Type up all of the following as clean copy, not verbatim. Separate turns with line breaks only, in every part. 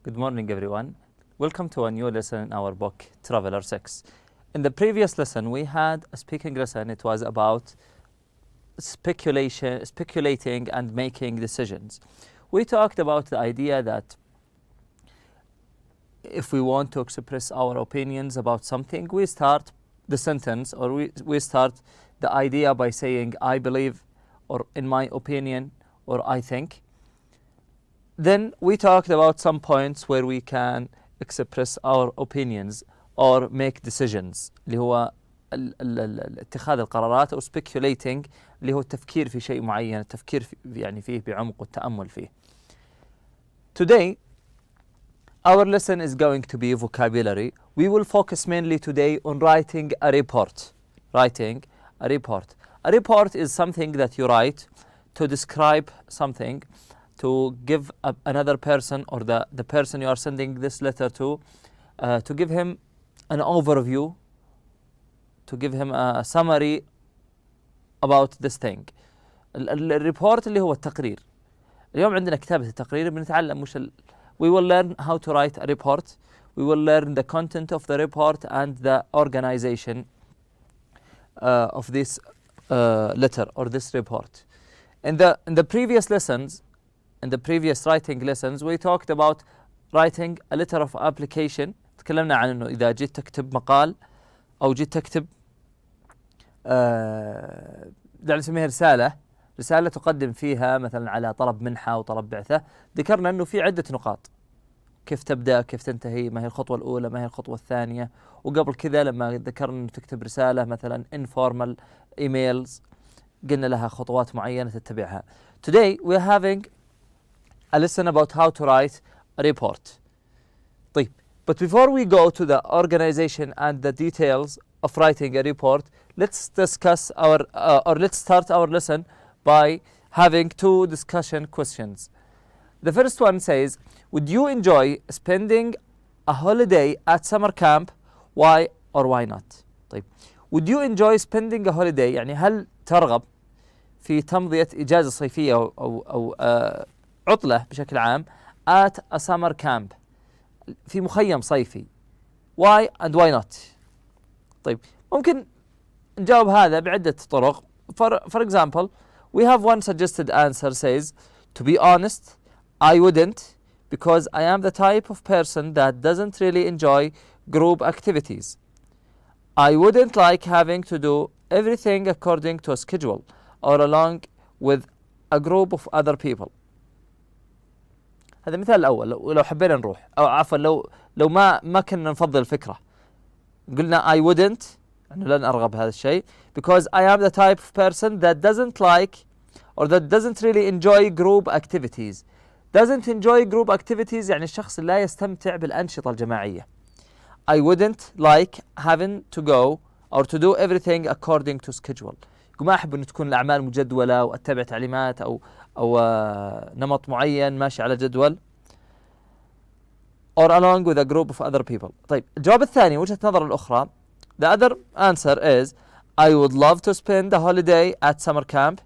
Good morning, everyone. Welcome to a new lesson in our book, Traveler 6. In the previous lesson, we had a speaking lesson. It was about speculating and making decisions. We talked about the idea that if we want to express our opinions about something, we start the sentence or we start the idea by saying, I believe, or in my opinion, or I think. Then we talked about some points where we can express our opinions or make decisions اللي هو اتخاذ القرارات أو speculating اللي هو التفكير في شيء معين، التفكير يعني فيه بعمق والتأمل فيه. Today our lesson is going to be vocabulary. We will focus mainly today on writing a report. Writing a report. A report is something that you write to describe something, to give another person or the person you are sending this letter to give him an overview, to give him a summary about this thing. الريبورت اللي هو التقرير. اليوم عندنا كتابة التقرير بنتعلم we will learn how to write a report. We will learn the content of the report and the organization of this letter or this report. In the previous lessons, in the previous writing lessons, we talked about writing a letter of application. تكلمنا عن انه اذا جيت تكتب مقال او جيت تكتب دعنا نسميها رسالة تقدم فيها مثلا على طلب منحة او طلب بعثة. ذكرنا انه في عدة نقاط، كيف تبدأ، كيف تنتهي، ما هي الخطوة الأولى، ما هي الخطوة الثانية. وقبل كذا لما ذكرنا انه تكتب رسالة مثلا informal emails قلنا لها خطوات معينة تتبعها. Today we are having a lesson about how to write a report. طيب, but before we go to the organization and the details of writing a report, let's discuss or let's start our lesson by having two discussion questions. The first one says, would you enjoy spending a holiday at summer camp? Why or why not? طيب, would you enjoy spending a holiday يعني هل ترغب في تمضية إجازة صيفية أو عطلة بشكل عام at a summer camp في مخيم صيفي. Why and why not? طيب, ممكن نجاوب هذا بعدة طرق. For example, we have one suggested answer says, to be honest, I wouldn't, because I am the type of person that doesn't really enjoy group activities. I wouldn't like having to do everything according to a schedule or along with a group of other people. هذا مثال الأول. لو حبينا نروح أو عفوا لو ما كنا نفضل الفكرة قلنا I wouldn't أنه لن أرغب هذا الشيء because I am the type of person that doesn't like or that doesn't really enjoy group activities. Doesn't enjoy group activities يعني الشخص اللي لا يستمتع بالأنشطة الجماعية. I wouldn't like having to go or to do everything according to schedule. ما أحب أن تكون الأعمال مجدولة وأتبع تعليمات أو نمط معين ماشي على جدول or along with a group of other people. طيب, الجواب الثاني وجهة نظر الأخرى. The other answer is I would love to spend a holiday at summer camp.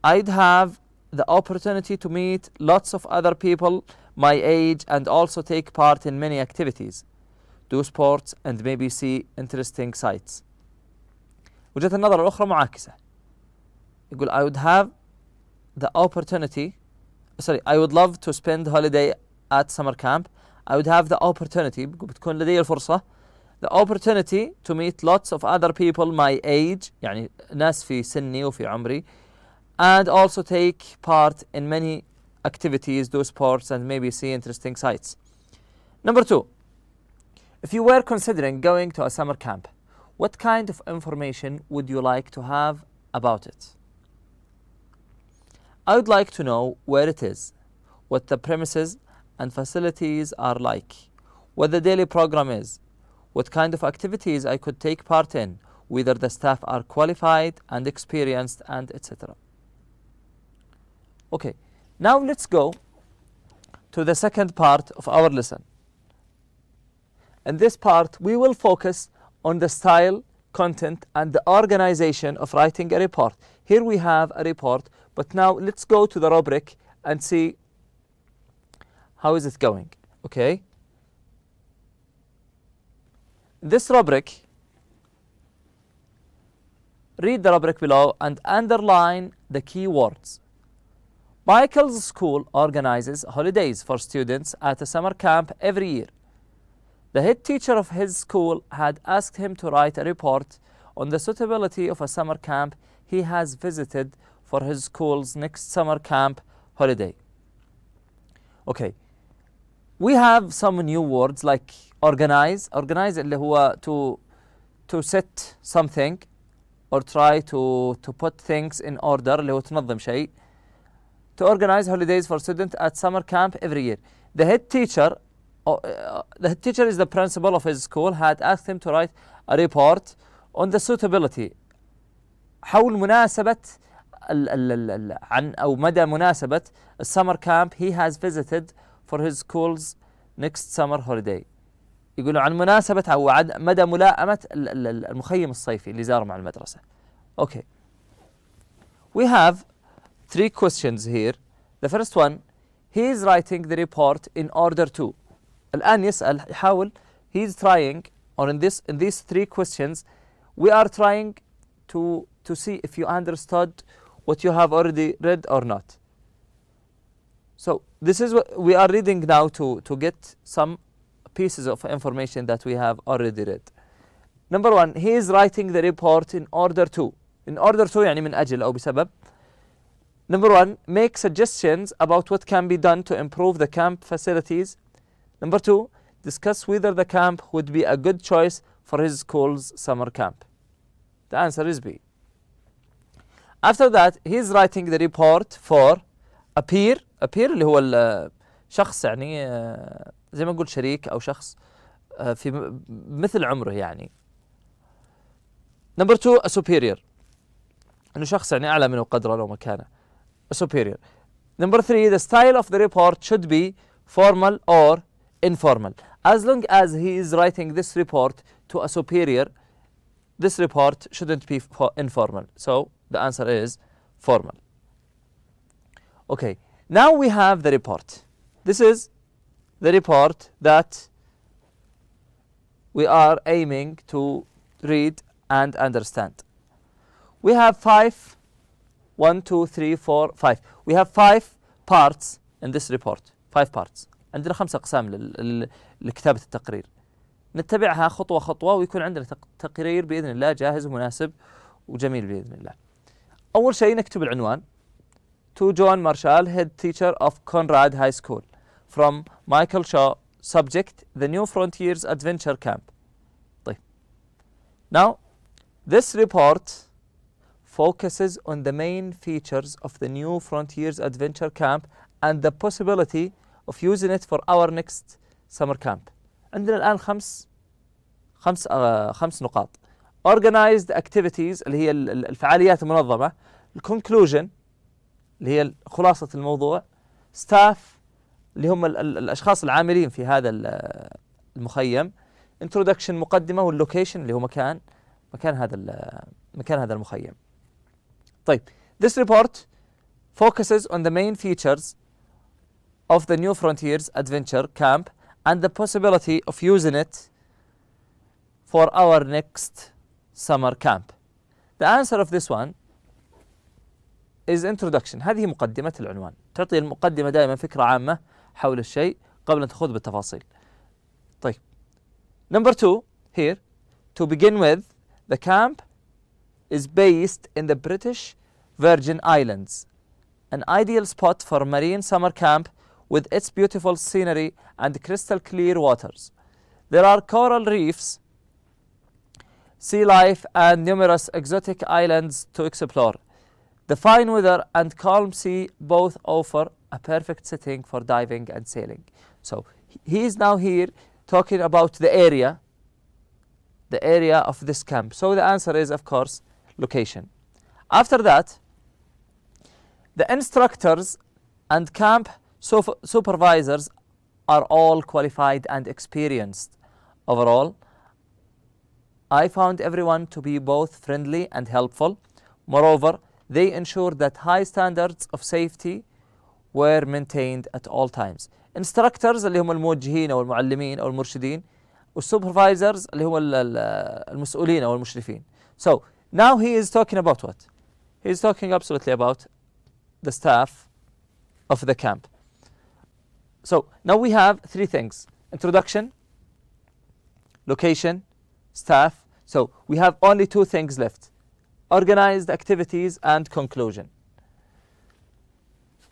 I'd have the opportunity to meet lots of other people my age and also take part in many activities, do sports and maybe see interesting sights. وجهة النظر الأخرى معاكسة. يقول I would have the opportunity, I would love to spend holiday at summer camp. I would have the opportunity, بتكون لدي الفرصة, the opportunity to meet lots of other people my age, يعني ناس في سني وفي عمري, and also take part in many activities, do sports and maybe see interesting sights. Number 2, if you were considering going to a summer camp, what kind of information would you like to have about it? I would like to know where it is, what the premises and facilities are like, what the daily program is, what kind of activities I could take part in, whether the staff are qualified and experienced, and etc. Okay, now let's go to the second part of our lesson. In this part, we will focus on the style, content, and the organization of writing a report. Here we have a report, but now let's go to the rubric and see how is it going. Okay. This rubric, read the rubric below and underline the key words. Michael's school organizes holidays for students at a summer camp every year. The head teacher of his school had asked him to write a report on the suitability of a summer camp he has visited for his school's next summer camp holiday. Okay. We have some new words like organize. Organize اللي هو to set something or try to put things in order اللي هو تنظم شيء. To organize holidays for students at summer camp every year. The head teacher is the principal of his school, had asked him to write a report on the suitability حول مناسبة عن أو مدى مناسبة السمر camp he has visited for his school's next summer holiday. يقولوا عن مناسبة أو مدى ملائمة المخيم الصيفي اللي زاره مع المدرسة. Okay. We have 3 questions here. The first one, he is writing the report in order to. الآن يسأل يحاول, he is trying, or in these 3 questions, we are trying to see if you understood what you have already read or not. So this is what we are reading now to get some pieces of information that we have already read. Number 1, he is writing the report in order to. In order to يعني من أجل أو بسبب. Number 1, make suggestions about what can be done to improve the camp facilities. Number 2, discuss whether the camp would be a good choice for his school's summer camp. The answer is B. After that, he is writing the report for a peer. A peer اللي هو الشخص يعني زي ما نقول شريك أو شخص في مثل عمره يعني. Number 2, a superior. إنه شخص يعني أعلى منه قدره أو مكانه. A superior. Number 3, the style of the report should be formal or informal. As long as he is writing this report to a superior, this report shouldn't be informal. So the answer is formal. Okay, now we have the report. This is the report that we are aiming to read and understand. We have 5, 1, 2, 3, 4, 5. We have 5 parts in this report. 5 parts. عندنا 5 أقسام لكتابة التقرير. نتبعها خطوة خطوة ويكون عندنا تقرير بإذن الله جاهز ومناسب وجميل بإذن الله. أول شيء نكتب العنوان. To John Marshall, head teacher of Conrad High School. From Michael Shaw, subject, the New Frontiers Adventure Camp. طيب. Now, this report focuses on the main features of the New Frontiers Adventure Camp and the possibility of using it for our next summer camp. عندنا الآن خمس نقاط. Organized activities اللي هي الفعاليات المنظمة. Conclusion اللي هي خلاصة الموضوع. Staff اللي هم الأشخاص العاملين في هذا المخيم. Introduction مقدمة واللوكيشن اللي هو مكان هذا المخيم. طيب, this report focuses on the main features of the New Frontiers Adventure Camp and the possibility of using it for our next summer camp. The answer of this one is introduction. هذه مقدمة العنوان. تعطي المقدمة دائما فكرة عامة حول الشيء قبل أن تخوض بالتفاصيل. طيب. Number 2 here, to begin with, the camp is based in the British Virgin Islands, an ideal spot for a marine summer camp with its beautiful scenery and crystal clear waters. There are coral reefs, sea life, and numerous exotic islands to explore. The fine weather and calm sea both offer a perfect setting for diving and sailing. So he is now here talking about the area of this camp. So the answer is, of course, location. After that, the instructors and camp supervisors are all qualified and experienced. Overall, I found everyone to be both friendly and helpful. Moreover, they ensured that high standards of safety were maintained at all times. instructors اللي هم الموجهين أو المعلمين أو المرشدين، والsupervisors اللي هم المسؤولين أو المشرفين. So now he is talking about what? He is talking absolutely about the staff of the camp. So now we have three things: introduction, location, staff. So we have only two things left: organized activities and conclusion.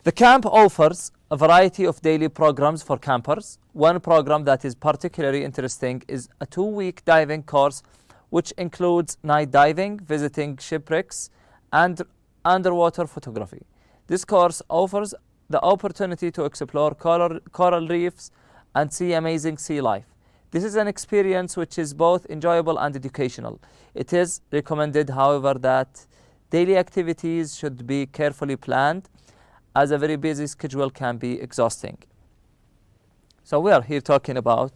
The camp offers a variety of daily programs for campers. One program that is particularly interesting is a 2-week diving course, which includes night diving, visiting shipwrecks, and underwater photography. This course offers the opportunity to explore coral reefs and see amazing sea life. This is an experience which is both enjoyable and educational. It is recommended, however, that daily activities should be carefully planned, as a very busy schedule can be exhausting. So we are here talking about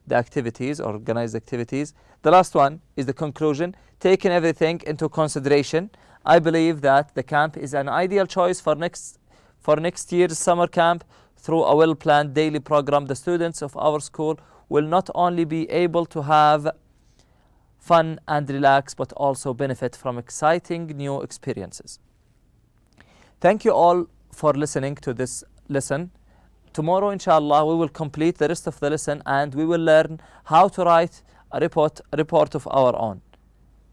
the activities, organized activities. The last one is the conclusion. Taking everything into consideration, I believe that the camp is an ideal choice for next year's summer camp. Through a well-planned daily program, the students of our school will not only be able to have fun and relax, but also benefit from exciting new experiences. Thank you all for listening to this lesson. Tomorrow, inshallah, we will complete the rest of the lesson and we will learn how to write a report of our own.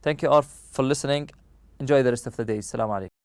Thank you all for listening. Enjoy the rest of the day. Assalamu alaikum.